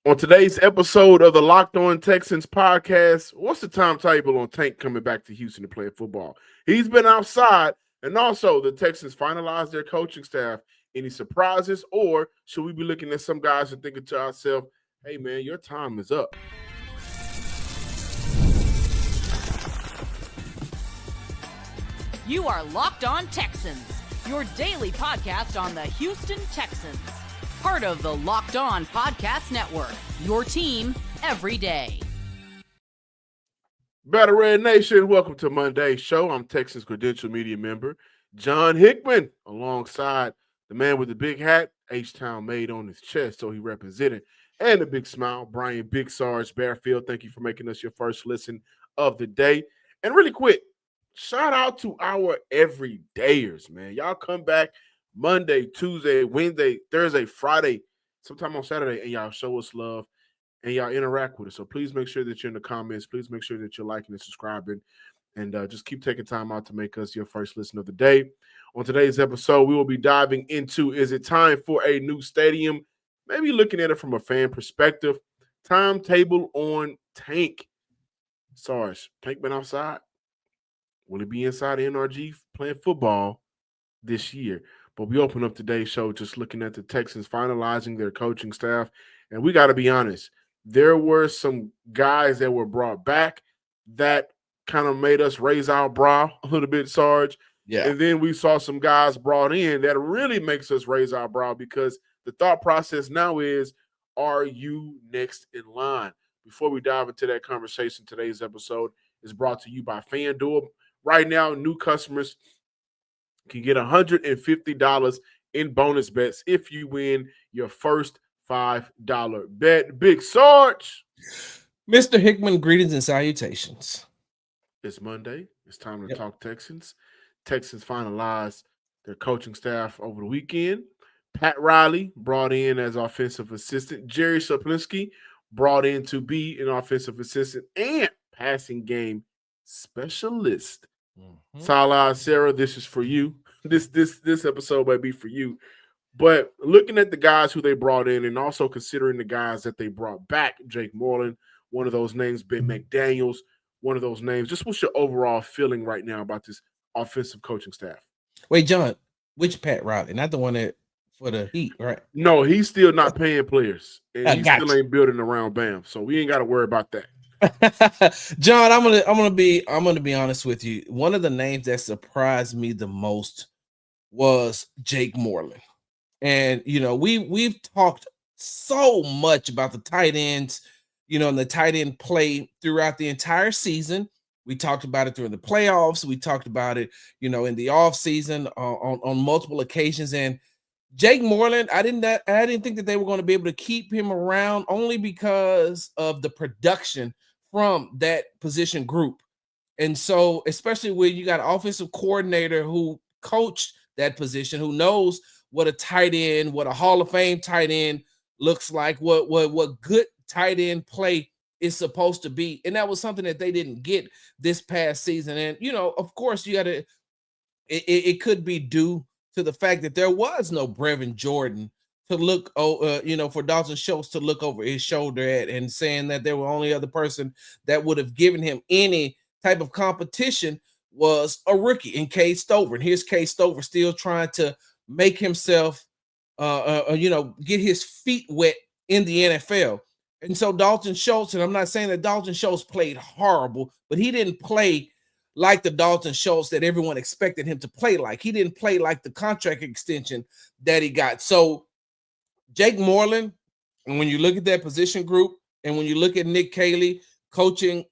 On today's episode of the Locked On Texans podcast, what's the timetable on Tank coming back to Houston to play football? He's been outside, and also the Texans finalized their coaching staff. Any surprises, or should we be looking at some guys and thinking to ourselves, hey, man, your time is up? You are Locked On Texans, your daily podcast on the Houston Texans. Part of the Locked On Podcast Network, your team every day. Better Red Nation, welcome to Monday's show. I'm Texans Credential Media member John Hickman, alongside the man with the big hat, H-Town made on his chest, so he represented, and a big smile, Brian Big Sarge Bearfield. Thank you for making us your first listen of the day. And really quick, shout out to our everydayers, man. Y'all come back Monday, Tuesday, Wednesday, Thursday, Friday, sometime on Saturday, and y'all show us love and y'all interact with us. So please make sure that you're in the comments. Please make sure that you're liking and subscribing, and just keep taking time out to make us your first listen of the day. On today's episode, we will be diving into, is it time for a new stadium? Maybe looking at it from a fan perspective. Timetable on Tank. Sarge, Tank been outside? Will he be inside the NRG playing football this year? But we open up today's show just looking at the Texans finalizing their coaching staff. And we got to be honest, there were some guys that were brought back that kind of made us raise our brow a little bit, Sarge. Yeah. And then we saw some guys brought in that really makes us raise our brow, because the thought process now is, are you next in line? Before we dive into that conversation, today's episode is brought to you by FanDuel. Right now, new customers can get $150 in bonus bets if you win your first $5 bet. Big Sarge. Mr. Hickman, greetings and salutations. It's Monday. It's time to talk Texans. Texans finalized their coaching staff over the weekend. Pat Riley brought in as offensive assistant. Jerry Saplinski brought in to be an offensive assistant and passing game specialist. Salah, Sarah, this is for you. This episode might be for you. But looking at the guys who they brought in, and also considering the guys that they brought back, Jake Moreland, one of those names, Ben McDaniels, one of those names. Just what's your overall feeling right now about this offensive coaching staff? Wait, John, which Pat Riley? Not the one that for the Heat, right? No, he's still not paying players, and he still ain't building around Bam. So we ain't got to worry about that. John, I'm gonna be honest with you. One of the names that surprised me the most was Jake Moreland. And we've talked so much about the tight ends, and the tight end play throughout the entire season. We talked about it during the playoffs. We talked about it, in the offseason on multiple occasions. And Jake Moreland, I didn't think that they were going to be able to keep him around, only because of the production from that position group. And so, especially when you got an offensive coordinator who coached that position, who knows what a tight end, what a Hall of Fame tight end looks like, what good tight end play is supposed to be. And that was something that they didn't get this past season. And, of course, you got to, it could be due to the fact that there was no Brevin Jordan to look, for Dalton Schultz to look over his shoulder at, and saying that there were only other person that would have given him any type of competition was a rookie in Cade Stover. And here's Cade Stover still trying to make himself, get his feet wet in the NFL. And so Dalton Schultz, and I'm not saying that Dalton Schultz played horrible, but he didn't play like the Dalton Schultz that everyone expected him to play like. He didn't play like the contract extension that he got. So Jake Moreland, and when you look at that position group, and when you look at Nick Caley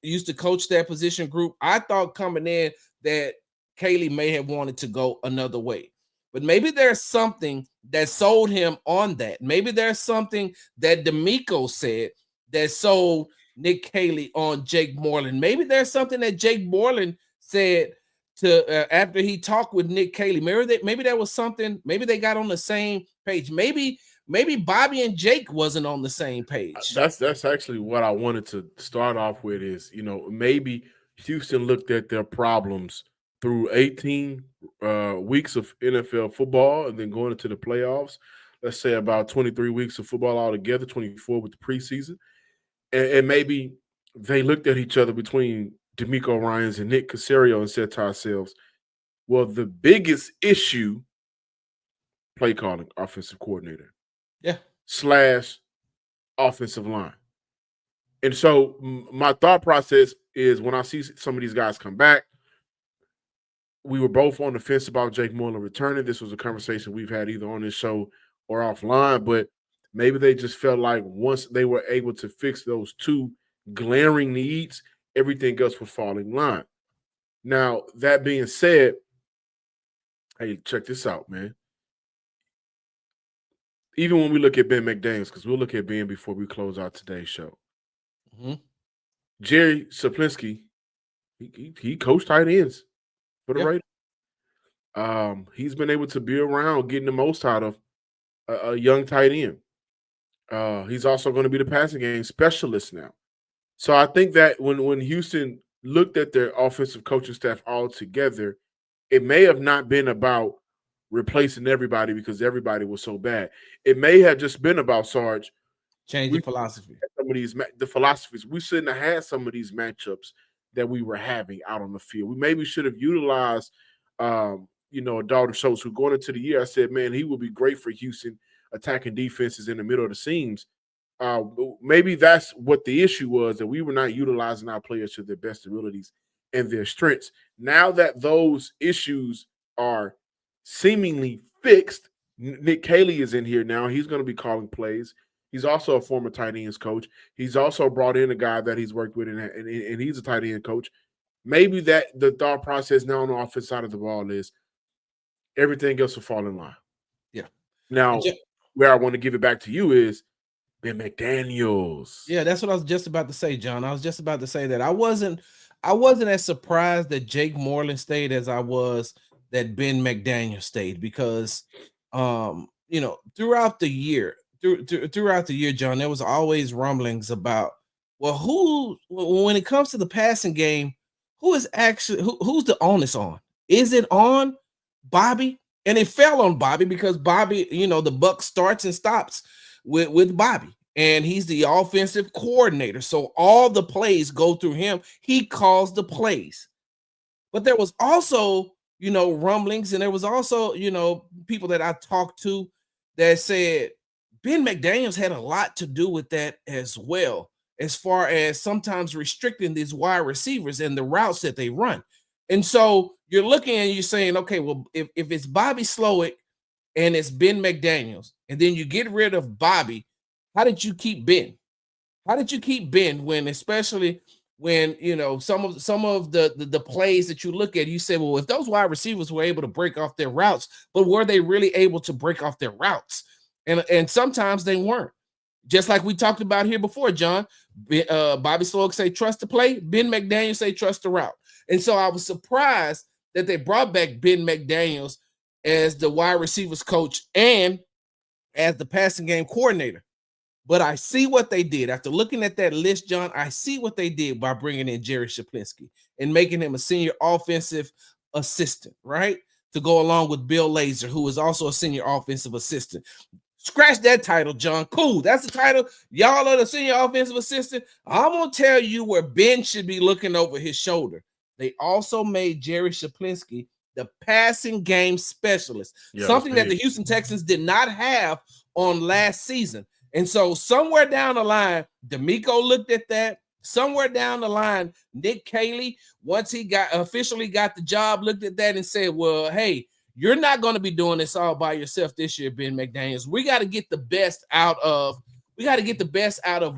used to coach that position group, I thought coming in that Caley may have wanted to go another way. But maybe there's something that sold him on that. Maybe there's something that D'Amico said that sold Nick Caley on Jake Moreland. Maybe there's something that Jake Moreland said to after he talked with Nick Caley. Maybe that was something. Maybe they got on the same page. Maybe Bobby and Jake wasn't on the same page. That's actually what I wanted to start off with. Is maybe Houston looked at their problems through 18 weeks of NFL football and then going into the playoffs. let's say, about 23 weeks of football altogether, 24 with the preseason. And maybe they looked at each other between D'Amico Ryans and Nick Caserio and said to ourselves, well, the biggest issue, play calling, offensive coordinator. Yeah. / offensive line. And so my thought process is when I see some of these guys come back, we were both on the fence about Jake Moreland returning. This was a conversation we've had either on this show or offline, but maybe they just felt like once they were able to fix those two glaring needs, everything else would fall in line. Now, that being said, hey, check this out, man. Even when we look at Ben McDaniels, because we'll look at Ben before we close out today's show. Mm-hmm. Jerry Saplinski, he coached tight ends for the Raiders. He's been able to be around getting the most out of a young tight end. He's also going to be the passing game specialist now. So I think that when Houston looked at their offensive coaching staff all together, it may have not been about replacing everybody because everybody was so bad. It may have just been about, Sarge, changing philosophy. Some of the philosophies. We shouldn't have had some of these matchups that we were having out on the field. We maybe should have utilized, Dalton Schultz, who going into the year, I said, man, he would be great for Houston attacking defenses in the middle of the seams. Maybe that's what the issue was, that we were not utilizing our players to their best abilities and their strengths. Now that those issues are seemingly fixed, Nick Caley is in here now. He's going to be calling plays. He's also a former tight ends coach. He's also brought in a guy that he's worked with, and he's a tight end coach. Maybe that the thought process now on the offense side of the ball is everything else will fall in line. Yeah. Now, where I want to give it back to you is Ben McDaniels. Yeah, that's what I was just about to say, John. I was just about to say that I wasn't as surprised that Jake Moreland stayed as I was that Ben McDaniel stayed, because throughout the year, John, there was always rumblings about, well, when it comes to the passing game, who's the onus on? Is it on Bobby? And it fell on Bobby because Bobby, the buck starts and stops with Bobby, and he's the offensive coordinator. So all the plays go through him. He calls the plays. But there was also, rumblings, and there was also, people that I talked to that said Ben McDaniels had a lot to do with that as well, as far as sometimes restricting these wide receivers and the routes that they run. And so you're looking and you're saying, okay, well, if it's Bobby Slowick and it's Ben McDaniels, and then you get rid of Bobby, how did you keep Ben? How did you keep Ben especially when some of the plays that you look at, you say, well, if those wide receivers were able to break off their routes, but were they really able to break off their routes? And sometimes they weren't. Just like we talked about here before, John. Bobby Slowick say trust the play, Ben McDaniels say trust the route. And so I was surprised that they brought back Ben McDaniels as the wide receivers coach and as the passing game coordinator. But I see what they did. After looking at that list, John, I see what they did by bringing in Jerry Saplinski and making him a senior offensive assistant, right? To go along with Bill Lazor, who is also a senior offensive assistant. Scratch that title, John. Cool. That's the title. Y'all are the senior offensive assistant. I'm going to tell you where Ben should be looking over his shoulder. They also made Jerry Saplinski the passing game specialist, something that the Houston Texans did not have on last season. And so somewhere down the line, D'Amico looked at that. Somewhere down the line, Nick Caley, once he officially got the job, looked at that and said, well, hey, you're not going to be doing this all by yourself this year, Ben McDaniels. We got to get the best out of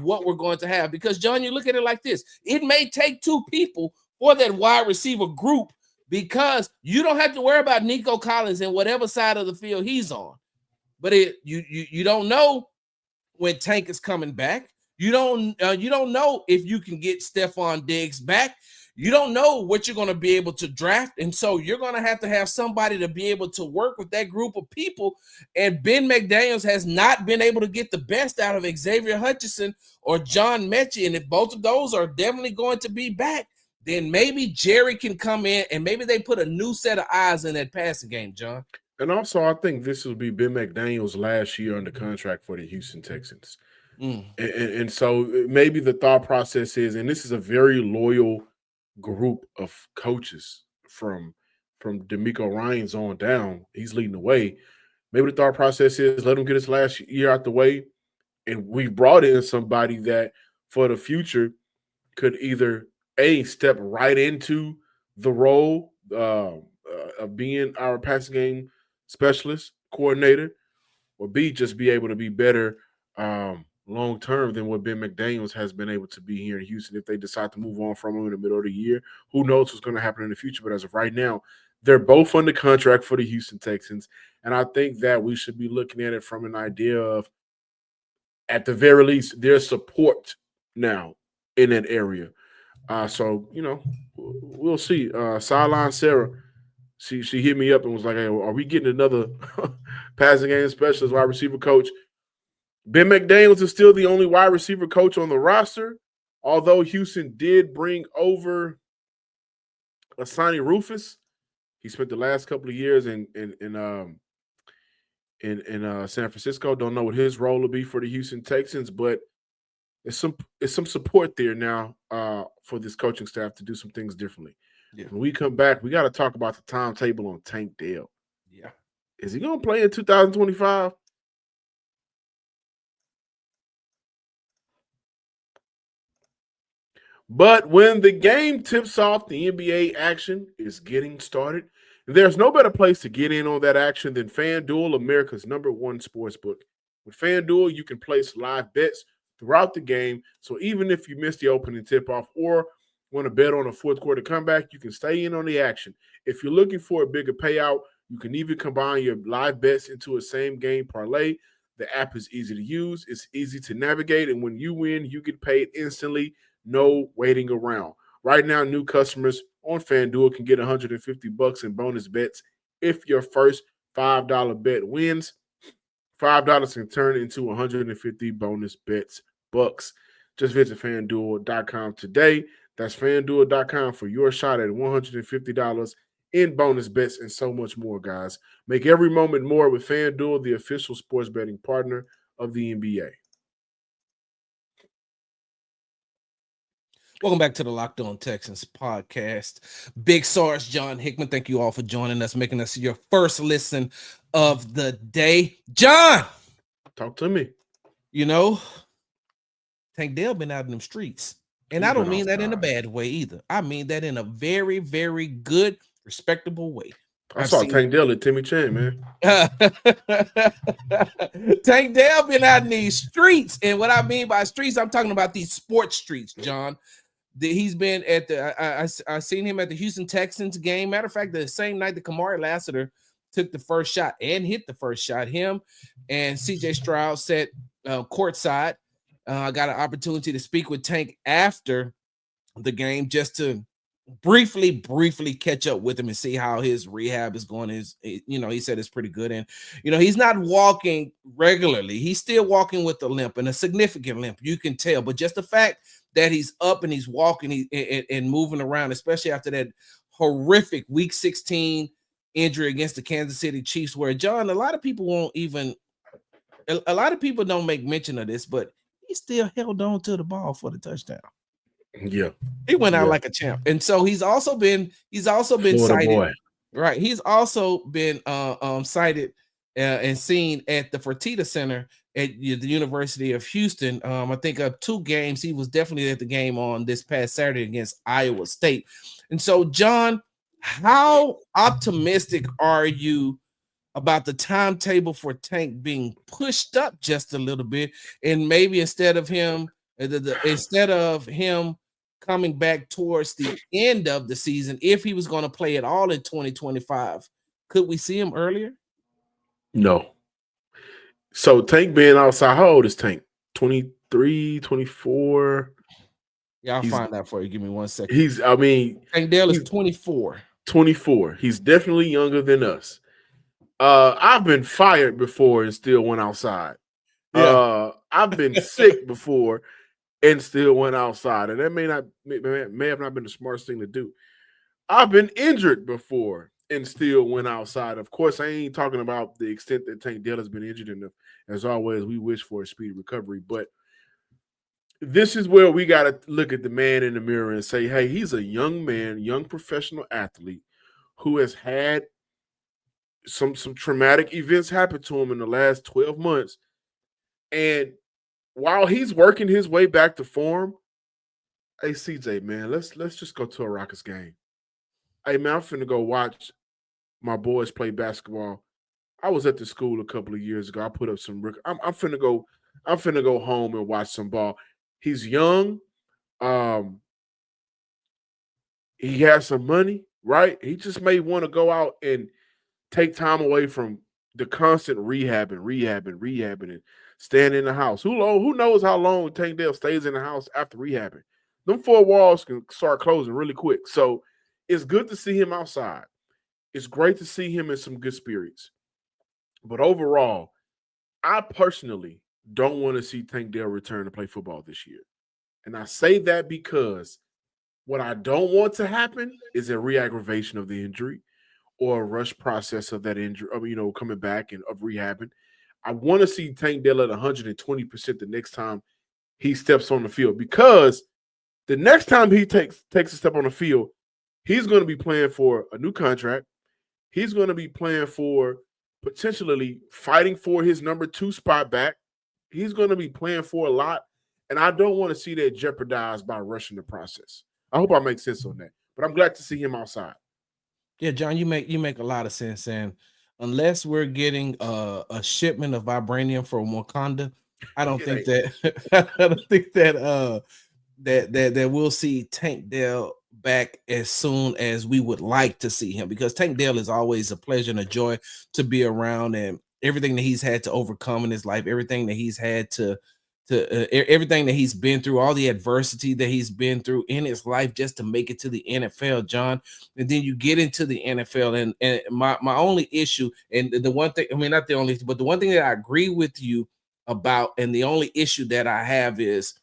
what we're going to have. Because, John, you look at it like this. It may take two people for that wide receiver group, because you don't have to worry about Nico Collins and whatever side of the field he's on. But you don't know when Tank is coming back. You don't know if you can get Stephon Diggs back. You don't know what you're going to be able to draft. And so you're going to have somebody to be able to work with that group of people. And Ben McDaniels has not been able to get the best out of Xavier Hutchinson or John Mechie. And if both of those are definitely going to be back, then maybe Jerry can come in and maybe they put a new set of eyes in that passing game, John. And also, I think this will be Ben McDaniel's last year under contract for the Houston Texans. And so maybe the thought process is, and this is a very loyal group of coaches from D'Amico Ryans on down. He's leading the way. Maybe the thought process is let him get his last year out the way, and we brought in somebody that for the future could either step right into the role of being our passing game specialist coordinator, or B, just be able to be better long term than what Ben McDaniels has been able to be here in Houston. If they decide to move on from him in the middle of the year, who knows what's going to happen in the future? But as of right now, they're both under contract for the Houston Texans, and I think that we should be looking at it from an idea of, at the very least, their support now in that area. So we'll see. Sideline Sarah, she hit me up and was like, "Hey, are we getting another passing game specialist, wide receiver coach?" Ben McDaniels is still the only wide receiver coach on the roster, although Houston did bring over Asani Rufus. He spent the last couple of years in San Francisco. Don't know what his role will be for the Houston Texans, but it's some support there now for this coaching staff to do some things differently. Yeah. When we come back, we got to talk about the timetable on Tank Dell. Yeah. Is he going to play in 2025? But when the game tips off, the NBA action is getting started. There's no better place to get in on that action than FanDuel, America's #1 sportsbook. With FanDuel, you can place live bets throughout the game. So even if you miss the opening tip-off or want to bet on a fourth quarter comeback, you can stay in on the action. If you're looking for a bigger payout, you can even combine your live bets into a same-game parlay. The app is easy to use. It's easy to navigate. And when you win, you get paid instantly. No waiting around. Right now, new customers on FanDuel can get $150 in bonus bets if your first $5 bet wins. $5 can turn into 150 bonus bets bucks. Just visit FanDuel.com today. That's FanDuel.com for your shot at $150 in bonus bets and so much more, guys. Make every moment more with FanDuel, the official sports betting partner of the NBA. Welcome back to the Locked On Texans podcast. Big Sarge, John Hickman, thank you all for joining us, making us your first listen of the day. John! Talk to me. Tank Dell been out in them streets. And I don't mean that in a bad way either. I mean that in a very, very good, respectable way. I saw Tank Dell at Timmy Chan, man. Tank Dell been out in these streets. And what I mean by streets, I'm talking about these sports streets, John. He's been at I seen him at the Houston Texans game. Matter of fact, the same night that Kamari Lassiter took the first shot and hit the first shot, him and CJ Stroud sat courtside. I got an opportunity to speak with Tank after the game just to briefly catch up with him and see how his rehab is going. He said it's pretty good. And, he's not walking regularly. He's still walking with a limp, and a significant limp, you can tell. But just the fact that he's up and he's walking and moving around, especially after that horrific Week 16 injury against the Kansas City Chiefs, where, John, a lot of people don't make mention of this, but he still held on to the ball for the touchdown. Yeah. He went out like a champ. And so he's also been cited. Boy. Right. He's also been cited and seen at the Fertitta Center at the University of Houston. I think 2 games. He was definitely at the game on this past Saturday against Iowa State. And so, John, how optimistic are you about the timetable for Tank being pushed up just a little bit, and maybe instead of him coming back towards the end of the season, if he was going to play at all in 2025, could we see him earlier? No. So Tank being outside, how old is Tank? 23, 24? Yeah, I'll find that for you. Give me 1 second. Tank Dell is 24. 24. He's definitely younger than us. I've been fired before and still went outside. Yeah. I've been sick before and still went outside, and that may have not been the smartest thing to do. I've been injured before and still went outside. Of course, I ain't talking about the extent that Tank Dell has been injured, and as always, we wish for a speedy recovery. But this is where we got to look at the man in the mirror and say, hey, he's a young man, young professional athlete who has had some traumatic events happen to him in the last 12 months. And while he's working his way back to form, hey, CJ, man, let's just go to a Rockets game. Hey, man, I'm finna go watch my boys play basketball. I was at the school a couple of years ago. I put up some. I'm finna go. I'm finna go home and watch some ball. He's young. He has some money, right? He just may want to go out and take time away from the constant rehabbing, and staying in the house. Who knows how long Tank Dell stays in the house after rehabbing? Them four walls can start closing really quick. So it's good to see him outside. It's great to see him in some good spirits. But overall, I personally don't want to see Tank Dell return to play football this year. And I say that because what I don't want to happen is a re-aggravation of the injury or a rush process of that injury, coming back and of rehabbing. I want to see Tank Dell at 120% the next time he steps on the field, because the next time he takes a step on the field, he's going to be playing for a new contract. He's going to be playing for potentially fighting for his number 2 spot back. He's going to be playing for a lot, and I don't want to see that jeopardized by rushing the process. I hope I make sense on that, but I'm glad to see him outside. Yeah, John, you make a lot of sense, and unless we're getting a shipment of vibranium from Wakanda, I don't think that I don't think that that we'll see Tank Dell back as soon as we would like to see him, because Tank Dell is always a pleasure and a joy to be around, and everything that he's had to overcome in his life, everything that he's had to everything that he's been through, all the adversity that he's been through in his life just to make it to the NFL, John. And then you get into the NFL, and my only issue, and the one thing, I mean, not the only, but the one thing that I agree with you about, and the only issue that I have is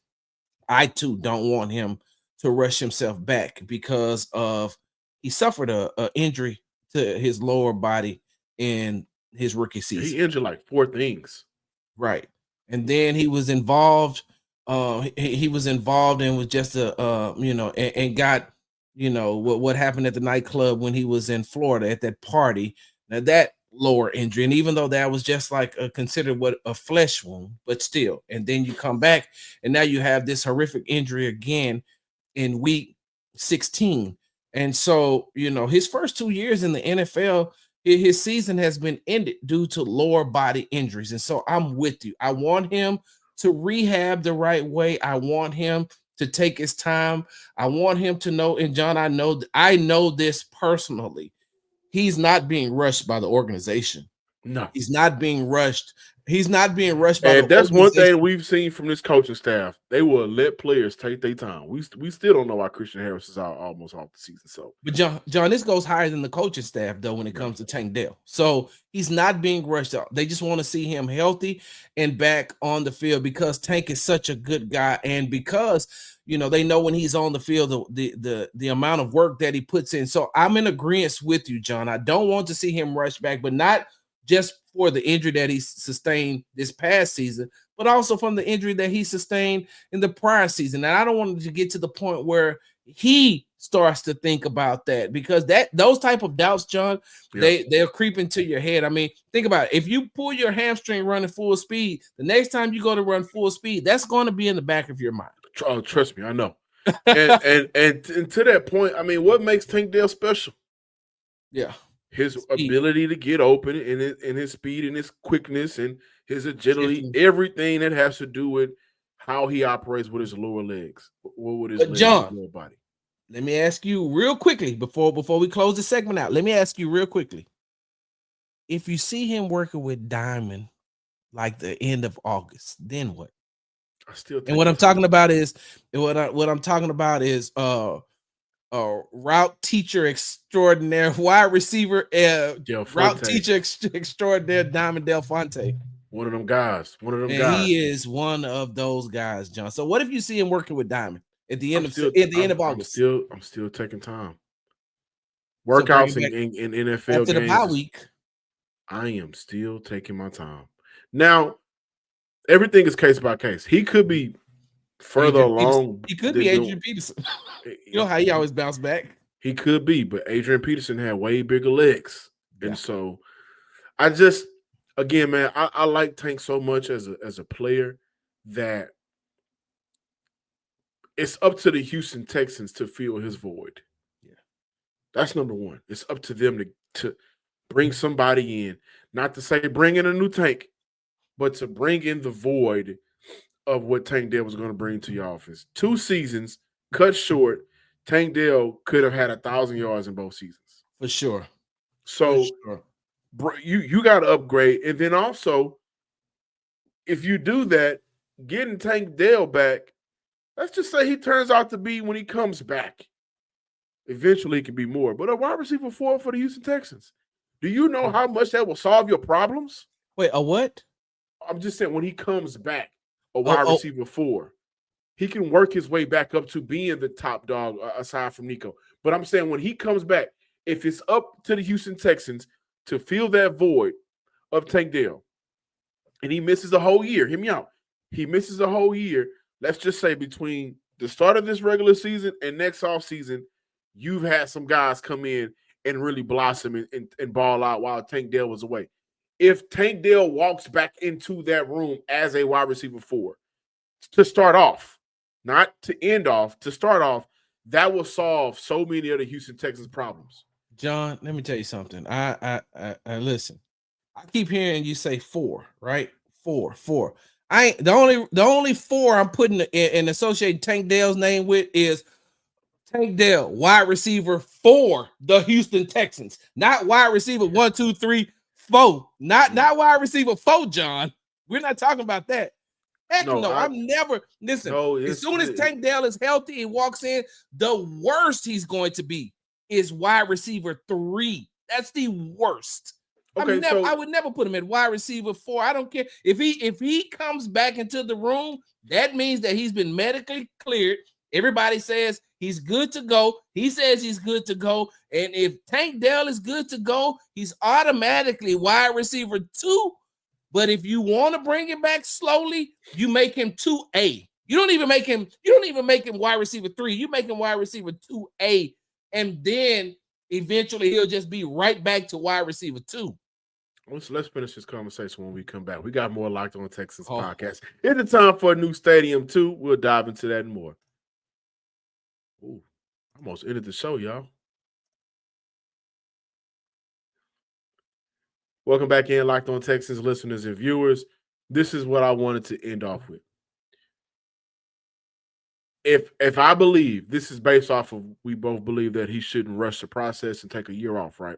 I too don't want him to rush himself back, because of he suffered a injury to his lower body in his rookie season. He injured like 4 things. Right. And then he was involved. He was involved and was just and got, what happened at the nightclub when he was in Florida at that party. Now that lower injury, and even though that was just like considered a flesh wound, but still. And then you come back, and now you have this horrific injury again in week 16. And so, his first 2 years in the NFL, his season has been ended due to lower body injuries. And so I'm with you. I want him to rehab the right way. I want him to take his time. I want him to know, and John, I know this personally. He's not being rushed by the organization. No. He's not being rushed. He's not being rushed by and that's one thing we've seen from this coaching staff. They will let players take their time. We still don't know why Christian Harris is out almost off the season. So, but John, this goes higher than the coaching staff though when it comes to Tank Dell. So he's not being rushed out. They just want to see him healthy and back on the field, because Tank is such a good guy, and because they know when he's on the field the amount of work that he puts in. So I'm in agreement with you, John. I don't want to see him rush back, but not just for the injury that he sustained this past season, but also from the injury that he sustained in the prior season. And I don't want to get to the point where he starts to think about that, because those type of doubts, John, they'll creep into your head. I mean, think about it. If you pull your hamstring running full speed, the next time you go to run full speed, that's going to be in the back of your mind. Trust me, I know. and to that point, I mean, what makes Tank Dell special? Yeah. His ability to get open, and his speed and his quickness and his agility, everything that has to do with how he operates with his lower legs, with his legs, John, lower body. Let me ask you real quickly before we close the segment out. Let me ask you real quickly. If you see him working with Diamond like the end of August, then what? I still think, and what I'm talking about is route teacher extraordinaire, wide receiver, route teacher extraordinaire, Diamond Del Fonte. One of them guys. He is one of those guys, John. So what if you see him working with Diamond at the end of August? I'm still taking time. workouts in NFL after the games. bye week. I am still taking my time. Now, everything is case by case. He could be further along. He could be Adrian Peterson. You know how he always bounce back. He could be, but Adrian Peterson had way bigger legs. Yeah. And so I just, again, man, I like Tank so much as a player that it's up to the Houston Texans to fill his void. Yeah. That's number one. It's up to them to bring somebody in. Not to say bring in a new Tank, but to bring in the void of what Tank Dell was going to bring to your offense. 2 seasons cut short. Tank Dell could have had 1,000 yards in both seasons. For sure. So you got to upgrade. And then also, if you do that, getting Tank Dell back, let's just say he turns out to be, when he comes back, eventually it can be more. But a wide receiver 4 for the Houston Texans. Do you know how much that will solve your problems? Wait, a what? I'm just saying, when he comes back, a wide receiver 4, he can work his way back up to being the top dog aside from Nico. But I'm saying, when he comes back, if it's up to the Houston Texans to fill that void of Tank Dell, and he misses a whole year, hear me out. He misses a whole year. Let's just say between the start of this regular season and next offseason, you've had some guys come in and really blossom and ball out while Tank Dell was away. If Tank Dell walks back into that room as a wide receiver 4 to start off, not to end off, to start off, that will solve so many of the Houston Texans problems. John, let me tell you something. I listen. I keep hearing you say 4, right? 4. I ain't the only 4 I'm putting in associating Tank Dell's name with is Tank Dell, wide receiver 4, the Houston Texans, not wide receiver 1, 2, 3, 4, not wide receiver 4. John, we're not talking about that. Heck no, I'm never listen. As soon as Tank Dell is healthy and walks in, the worst he's going to be is wide receiver 3. That's the worst. Okay, I would never put him at wide receiver 4. I don't care if he comes back into the room. That means that he's been medically cleared. Everybody says he's good to go. He says he's good to go. And if Tank Dell is good to go, he's automatically wide receiver 2. But if you want to bring him back slowly, you make him 2A. You don't even make him wide receiver 3. You make him wide receiver 2A. And then eventually he'll just be right back to wide receiver 2. Let's finish this conversation when we come back. We got more Locked On Texans podcast. It's the time for a new stadium, too. We'll dive into that and more. Ooh, almost ended the show, y'all. Welcome back in, Locked On Texans listeners and viewers. This is what I wanted to end off with. If I believe, this is based off of, we both believe that he shouldn't rush the process and take a year off, right?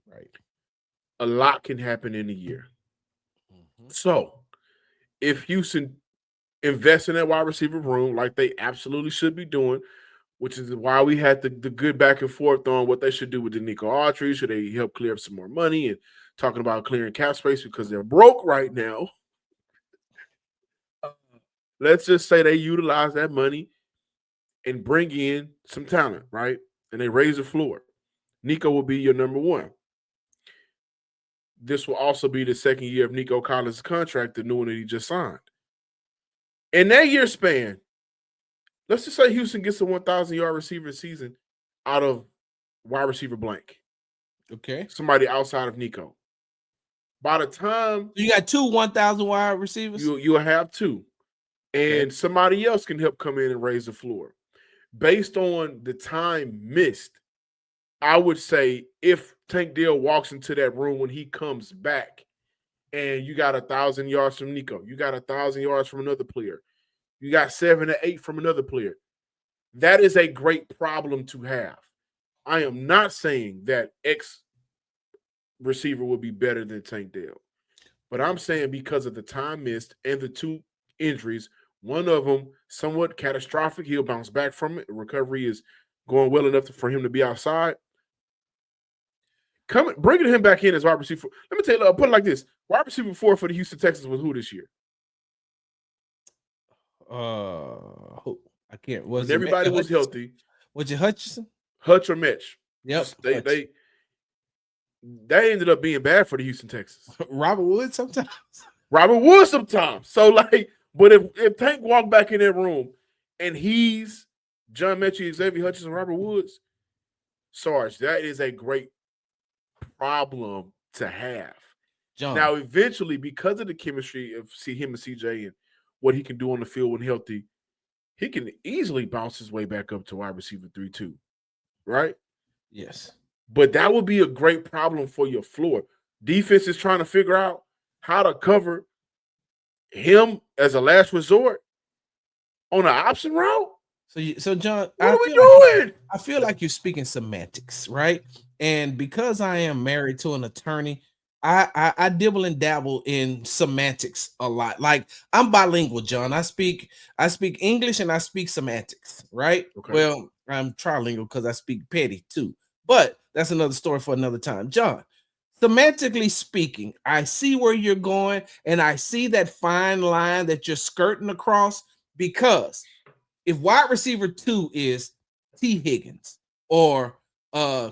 Right. A lot can happen in a year. Mm-hmm. So if Houston invests in that wide receiver room like they absolutely should be doing, which is why we had the good back and forth on what they should do with the Nico Autry. Should they help clear up some more money and talking about clearing cap space because they're broke right now? Let's just say they utilize that money and bring in some talent, right? And they raise the floor. Nico will be your number 1. This will also be the second year of Nico Collins' contract, the new one that he just signed. In that year span, let's just say Houston gets a 1,000-yard receiver season out of wide receiver blank. Okay. Somebody outside of Nico. By the time you got 2 1,000 wide receivers, you'll have 2. And somebody else can help come in and raise the floor. Based on the time missed, I would say if Tank Dell walks into that room when he comes back and you got 1,000 yards from Nico, you got 1,000 yards from another player, you got 7 to 8 from another player, that is a great problem to have. I am not saying that X receiver will be better than Tank Dell, but I'm saying because of the time missed and the 2 injuries, one of them somewhat catastrophic, he'll bounce back from it. Recovery is going well enough for him to be outside. Bringing him back in as wide receiver. Let me tell you, put it like this: wide receiver 4 for the Houston Texans was who this year? I can't. When everybody was healthy. Was it Hutchinson? Hutch or Mitch? Yep. They ended up being bad for the Houston Texans. Robert Woods sometimes. Robert Woods sometimes. So like, but if Tank walked back in that room and he's John Mechie, Xavier Hutchinson, Robert Woods, Sarge, that is a great problem to have. John. Now, eventually, because of the chemistry of him and CJ and what he can do on the field when healthy, he can easily bounce his way back up to wide receiver 3-2, right? Yes. But that would be a great problem for your floor. Defense is trying to figure out how to cover him as a last resort on an option route. So John, what are we doing? I feel like you're speaking semantics, right? And because I am married to an attorney, I dibble and dabble in semantics a lot. Like I'm bilingual, John. I speak English and I speak semantics, right? Okay. Well, I'm trilingual because I speak petty too. But that's another story for another time. John, semantically speaking, I see where you're going and I see that fine line that you're skirting across, because if wide receiver 2 is T. Higgins or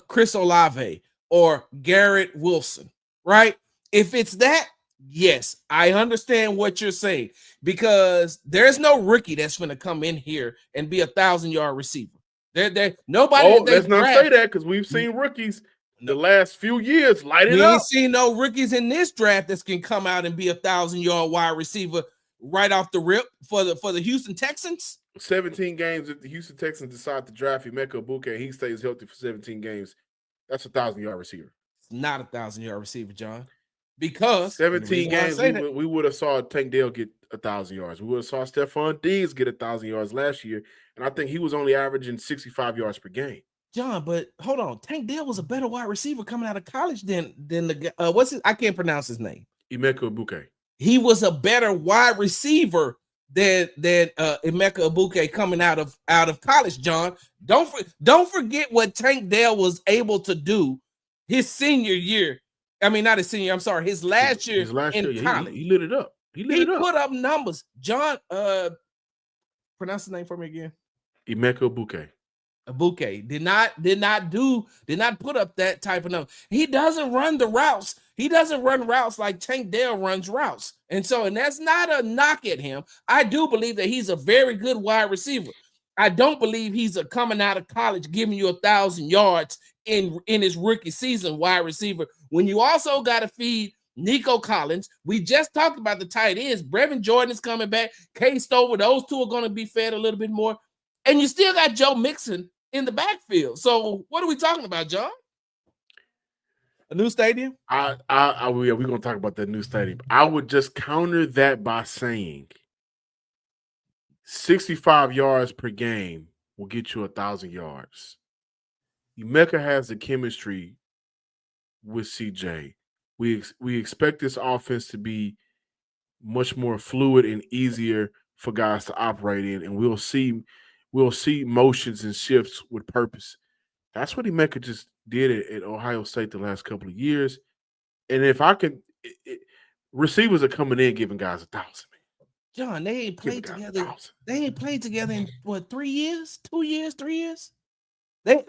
Chris Olave or Garrett Wilson, right? If it's that, yes, I understand what you're saying, because there's no rookie that's going to come in here and be 1,000-yard receiver. Nobody. Oh, let's not say that, because we've seen rookies the last few years light it up. We ain't seen no rookies in this draft that can come out and be 1,000-yard wide receiver right off the rip for the Houston Texans. 17 games. If the Houston Texans decide to draft Emeka Egbuka and he stays healthy for 17 games, that's a 1,000-yard receiver. It's not a 1,000-yard receiver, John. Because 17 games, we would have saw Tank Dell get 1,000 yards. We would have saw Stephon Diggs get 1,000 yards last year, and I think he was only averaging 65 yards per game. John, but hold on, Tank Dell was a better wide receiver coming out of college than the what's his? I can't pronounce his name. Emeka Egbuka. He was a better wide receiver than Emeka Egbuka coming out of college. John, don't forget what Tank Dell was able to do his senior year. I mean, not his senior. I'm sorry, his last year in college. He lit it up. He put up numbers. John, pronounce his name for me again. Emeka Egbuka. Egbuka did not put up that type of number. He doesn't run the routes. He doesn't run routes like Tank Dell runs routes. And that's not a knock at him. I do believe that he's a very good wide receiver. I don't believe he's a coming out of college giving you 1,000 yards in his rookie season wide receiver, when you also got to feed Nico Collins. We just talked about the tight ends. Brevin Jordan is coming back. Kay Stover. Those two are going to be fed a little bit more. And you still got Joe Mixon in the backfield. So what are we talking about, John? A new stadium? We're going to talk about that new stadium. I would just counter that by saying 65 yards per game will get you 1,000 yards. Emeka has the chemistry with CJ. We expect this offense to be much more fluid and easier for guys to operate in, and we'll see motions and shifts with purpose. That's what Emeka just did at Ohio State the last couple of years. And if I could, receivers are coming in giving guys 1,000. John, they ain't played together. They ain't played together in what, 3 years, 2 years, 3 years?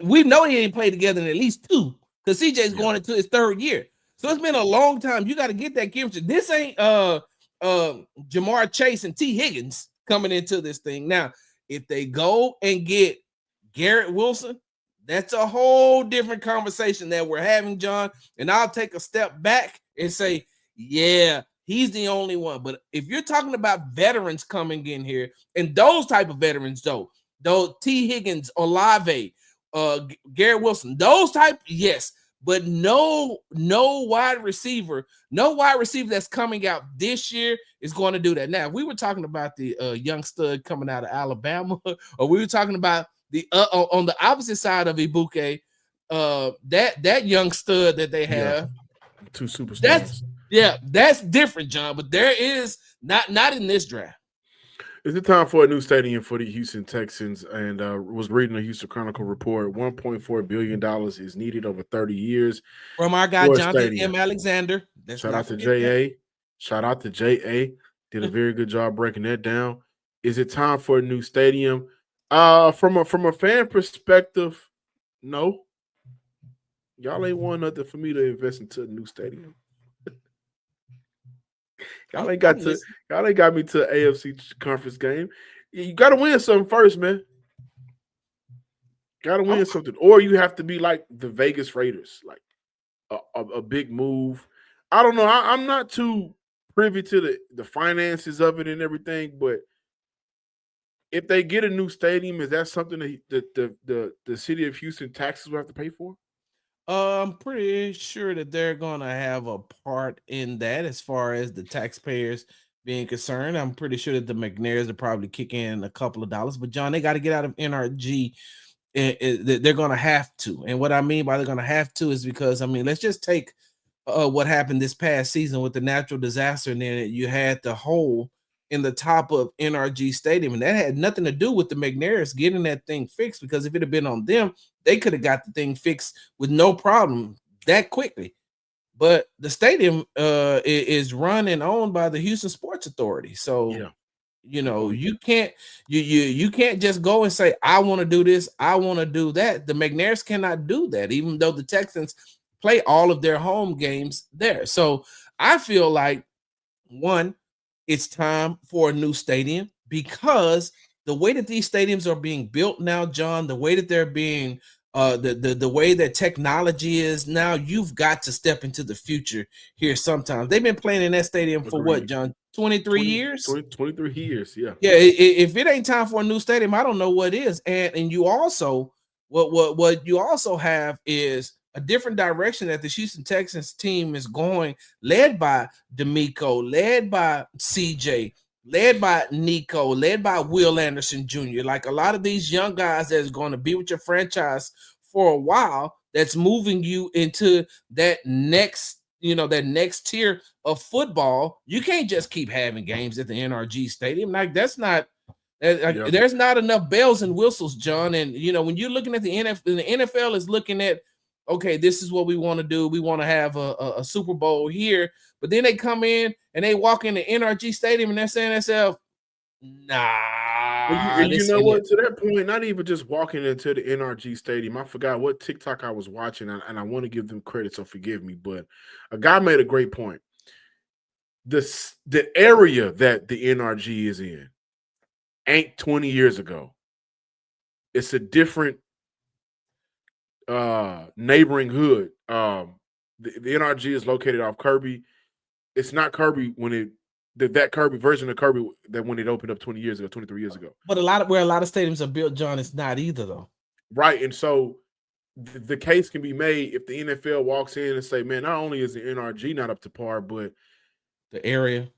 We know he ain't played together in at least 2, because CJ's going into his 3rd year. So it's been a long time. You got to get that chemistry. This ain't Jamar Chase and T. Higgins coming into this thing. Now, if they go and get Garrett Wilson, that's a whole different conversation that we're having, John. And I'll take a step back and say, yeah, he's the only one. But if you're talking about veterans coming in here, and those type of veterans, though T. Higgins, Olave, Garrett Wilson, those type, yes. But no wide receiver that's coming out this year is going to do that. Now, if we were talking about the young stud coming out of Alabama, or we were talking about the on the opposite side of Egbuka, that young stud that they have, 2 superstars. That's different, John. But there is not in this draft. Is it time for a new stadium for the Houston Texans? And was reading a Houston Chronicle report. $1.4 billion is needed over 30 years. From our guy, Jonathan M. Alexander. Shout out to J.A. Shout out to J.A. Did a very good job breaking that down. Is it time for a new stadium? From a fan perspective, no. Y'all ain't won nothing for me to invest into a new stadium. Y'all ain't got to. Y'all ain't got me to an AFC conference game. You got to win something first, man. Got to win something, or you have to be like the Vegas Raiders, like a big move. I don't know. I'm not too privy to the finances of it and everything, but if they get a new stadium, is that something that the city of Houston taxes will have to pay for? I'm pretty sure that they're gonna have a part in that as far as the taxpayers being concerned. I'm pretty sure that the McNairs will probably kick in a couple of dollars, but John, they got to get out of NRG. They're gonna have to, and what I mean by they're gonna have to is because let's just take what happened this past season with the natural disaster, and then you had the hole in the top of NRG Stadium, and that had nothing to do with the McNairs getting that thing fixed, because if it had been on them, they could have got the thing fixed with no problem that quickly. But the stadium is run and owned by the Houston Sports Authority, so you can't just go and say, I want to do this, I want to do that. The McNairs cannot do that, even though the Texans play all of their home games there. So I feel like, one, it's time for a new stadium, because the way that these stadiums are being built now, John, the way that they're being the way that technology is now, you've got to step into the future here sometimes. They've been playing in that stadium for what, John? 23 years? 23 years, yeah. Yeah, if it ain't time for a new stadium, I don't know what is. And you also, what you also have is a different direction that the Houston Texans team is going, led by D'Amico, led by CJ, led by Nico, led by Will Anderson Jr. Like a lot of these young guys that's going to be with your franchise for a while, that's moving you into that next tier of football. You can't just keep having games at the NRG Stadium. Like there's not enough bells and whistles, John. And when you're looking at the NFL is looking at, okay, this is what we want to do. We want to have a Super Bowl here, but then they come in and they walk in the NRG Stadium and they're saying to themselves, nah. And you know what? To that point, not even just walking into the NRG Stadium. I forgot what TikTok I was watching, and I want to give them credit, so forgive me. But a guy made a great point. The area that the NRG is in ain't 20 years ago. It's a different neighboring hood. The NRG is located off Kirby. It's not Kirby that Kirby version of Kirby that when it opened up 20 years ago, 23 years ago. But a lot of stadiums are built, John, it's not either though. Right. And so the case can be made if the NFL walks in and say, man, not only is the NRG not up to par, but the area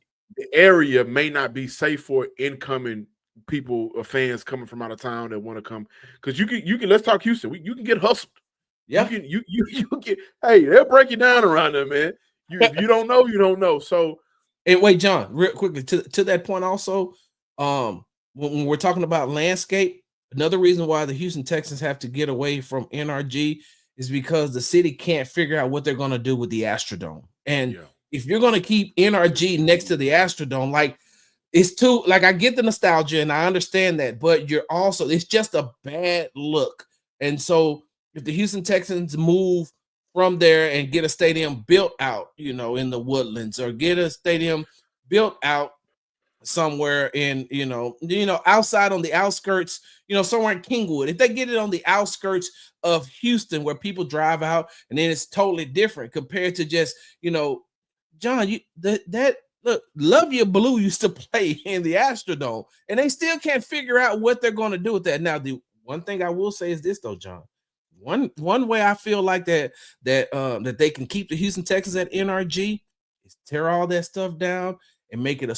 may not be safe for incoming people or fans coming from out of town that want to come. Because you can let's talk Houston. You can get hustled. Yeah. You get, hey, they'll break you down around there, man. If you don't know, you don't know. So, and wait, John, real quickly to that point also, when we're talking about landscape, another reason why the Houston Texans have to get away from NRG is because the city can't figure out what they're going to do with the Astrodome. And if you're going to keep NRG next to the Astrodome, like it's too, like I get the nostalgia and I understand that, but it's just a bad look. And so if the Houston Texans move from there and get a stadium built out, in the Woodlands, or get a stadium built out somewhere in, outside on the outskirts, somewhere in Kingwood. If they get it on the outskirts of Houston where people drive out, and then it's totally different compared to just, John, look, Love Your Blue used to play in the Astrodome, and they still can't figure out what they're going to do with that. Now, the one thing I will say is this though, John. One way I feel like that they can keep the Houston Texans at NRG is tear all that stuff down and make it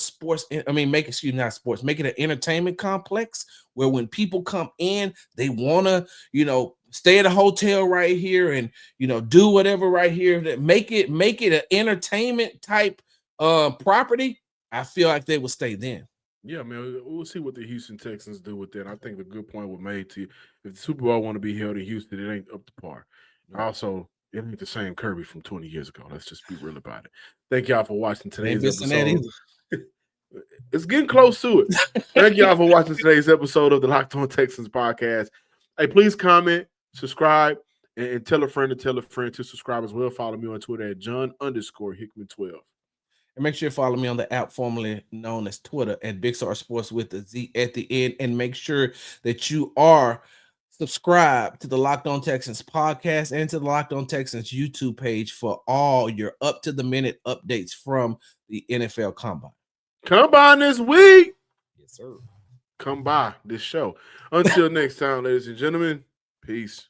make it an entertainment complex where when people come in, they want to, stay at a hotel right here and, do whatever right here, that make it an entertainment type property. I feel like they will stay then. Yeah, man, we'll see what the Houston Texans do with that. I think the good point was made to you. If the Super Bowl want to be held in Houston, it ain't up to par. Also, it ain't the same Kirby from 20 years ago. Let's just be real about it. Thank y'all for watching today's episode. It's getting close to it. Thank y'all for watching today's episode of the Locked On Texans podcast. Hey, please comment, subscribe, And tell a friend to subscribe as well. Follow me on Twitter at John_Hickman12. And make sure you follow me on the app formerly known as Twitter at Big Star Sports with the Z at the end. And make sure that you are subscribed to the Locked On Texans podcast and to the Locked On Texans YouTube page for all your up-to-the-minute updates from the NFL Combine. Combine this week. Yes, sir. Come by this show. Until next time, ladies and gentlemen, peace.